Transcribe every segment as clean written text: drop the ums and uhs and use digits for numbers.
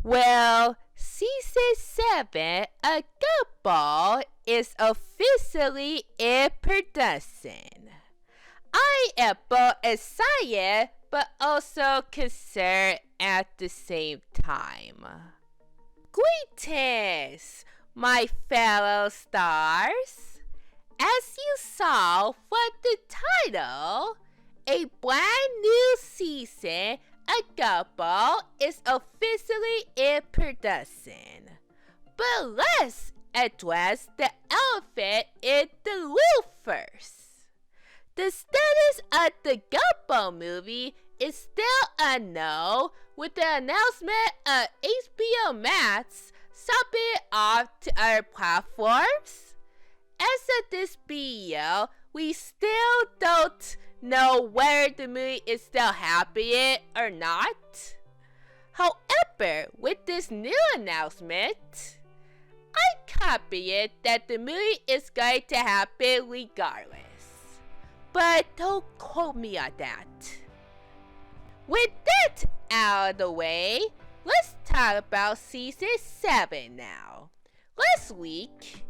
Well, Season 7 of Gumball is officially in production. I am both excited but also concerned at the same time. Greetings, my fellow stars. As you saw from the title, a brand new season of Gumball is officially in production. But let's address the elephant in the room first. The status of the Gumball movie is still unknown, with the announcement of HBO Max subbing off to other platforms. As of this video, we still don't know whether the movie is still happening or not. However, with this new announcement, I'm confident that the movie is going to happen regardless. But don't quote me on that. With that out of the way, let's talk about Season 7 now. Last week,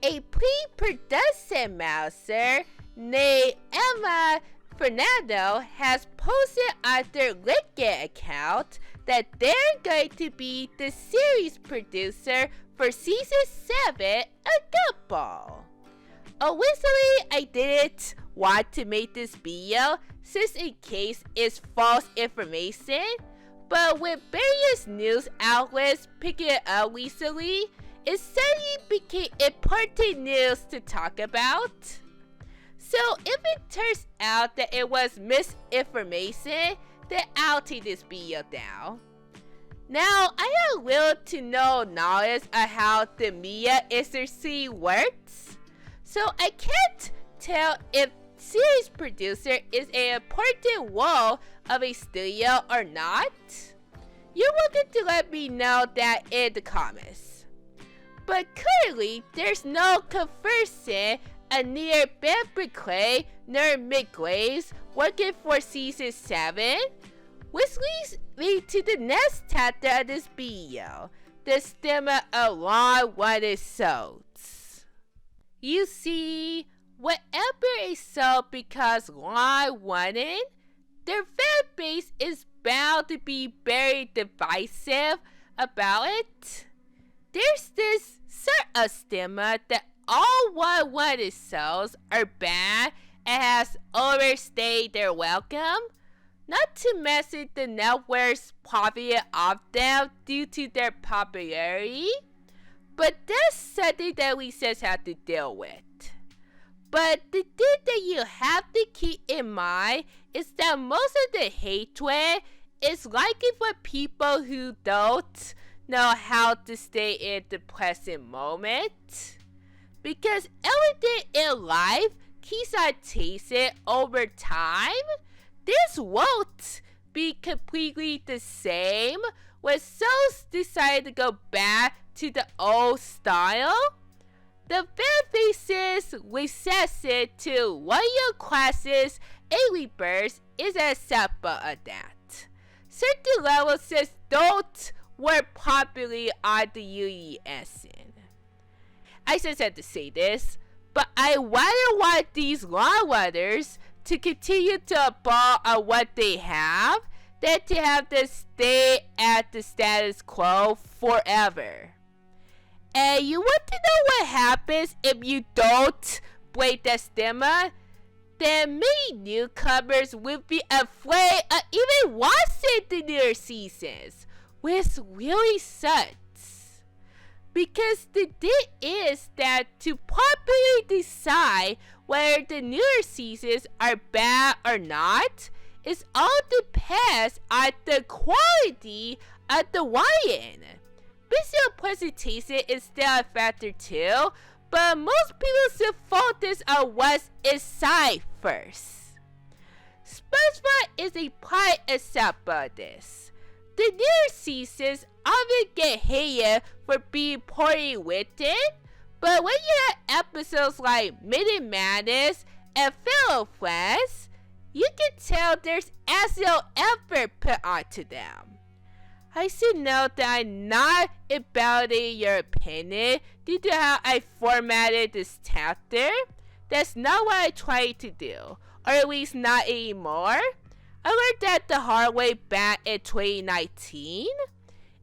a pre-production manager named Emma Fernando has posted on their LinkedIn account that they're going to be the series producer for Season 7 of Gumball. Originally, I didn't want to make this video since in case it's false information, but with various news outlets picking it up recently, it suddenly became important news to talk about. So if it turns out that it was misinformation, then I'll take this video down. Now, I have little to no knowledge of how the media industry works, so I can't tell if series producer is an important role of a studio or not. You're welcome to let me know that in the comments. But currently, there's no confirmation of neither Ben Berkeley nor Mick Glaze working for Season 7, which leads me to the next chapter of this video, the Stigma of long-wanted souls. You see, whenever a soul becomes long-wanted, their fan base is bound to be very divisive about it. There's this sort of stigma that all long-wanted souls are bad and has overstayed their welcome, not to mention the networks profiting off them due to their popularity. But that's something that we just have to deal with. But the thing that you have to keep in mind is that most of the hatred is likely for people who don't know how to stay in the present moment. Because everything in life keeps on changing over time. This won't be completely the same when souls decide to go back to the old style. The fan base's recession to one-year classes and rebirths is an example of that. Certain levels just don't work properly on the UESN. I just had to say this, but I rather want these long-runners to continue to evolve on what they have than to have them stay at the status quo forever. And you want to know what happens if you don't break that stigma? Then many newcomers will be afraid of even watching the newer seasons, which really sucks. Because the thing is that to properly decide whether the newer seasons are bad or not, it all depends on the quality of the writing. Visual presentation is still a factor too, but most people should focus on what's inside first. SpongeBob is a prime example of this. The newer seasons often get hated for being poorly written, but when you have episodes like Midnight Madness and Fellow Friends, you can tell there's actual effort put onto them. I should note that I'm not invalidating your opinion due to how I formatted this chapter. That's not what I tried to do, or at least not anymore. I learned that the hard way back in 2019.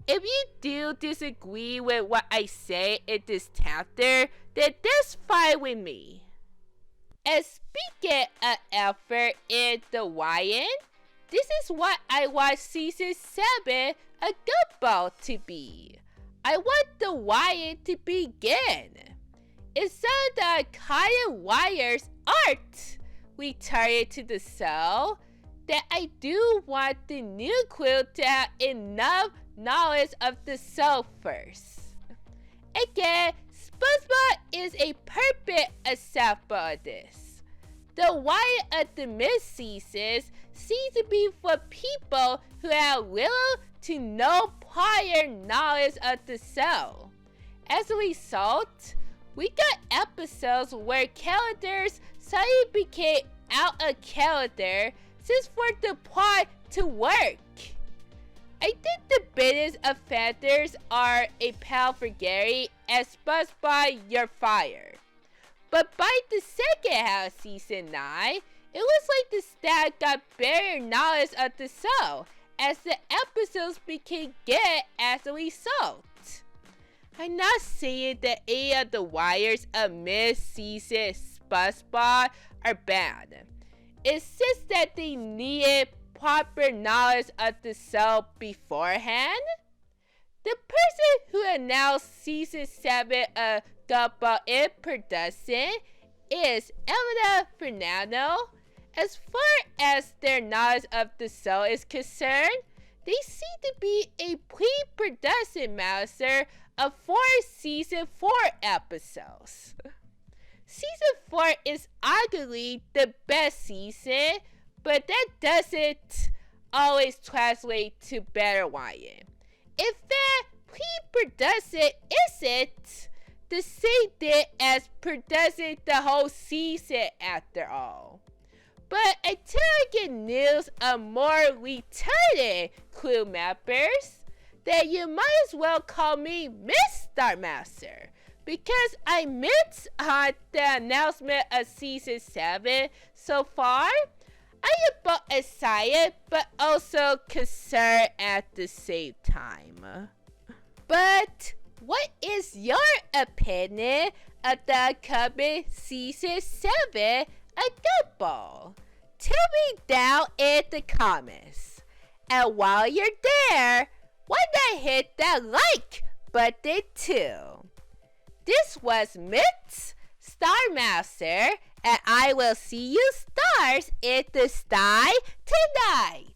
If you do disagree with what I say in this chapter, then that's fine with me. And speaking of effort in the YN, this is what I want season 7 of Gumball to be. I want the YN to begin. Instead of the cotton wires art returning to the show, that I do want the new crew to have enough knowledge of the show first. Again, SpongeBob is a perfect example of this. The YN of the mid-seasons seems to be for people who have little to no prior knowledge of the show. As a result, we got episodes where characters suddenly became out of character just for the plot to work. I think the biggest offenders are a pal for Gary and SpongeBob You're Fired. But by the second half of season 9, it looks like the staff got better knowledge of the show as the episodes became good as a result. I'm not saying that any of the wires of mid-season SpongeBob are bad. It's just that they needed proper knowledge of the show beforehand. The person who announced season 7 of Gumball in production is Elena Fernando. As far as their knowledge of the show is concerned, they seem to be a pre-production master of 4 season 4 episodes. Season 4 is arguably the best season, but that doesn't always translate to better YN. In fact, pre-production isn't the same thing as producing the whole season after all. But until I get news of more returning crew members, then you might as well call me Miss Starmaster, because I missed on the announcement of season 7 so far. I am both excited but also concerned at the same time. But what is your opinion of the upcoming season 7 of Gumball? Tell me down in the comments. And while you're there, why not hit that like button too? This was Mitz Starmaster, and I will see you stars in the sky tonight.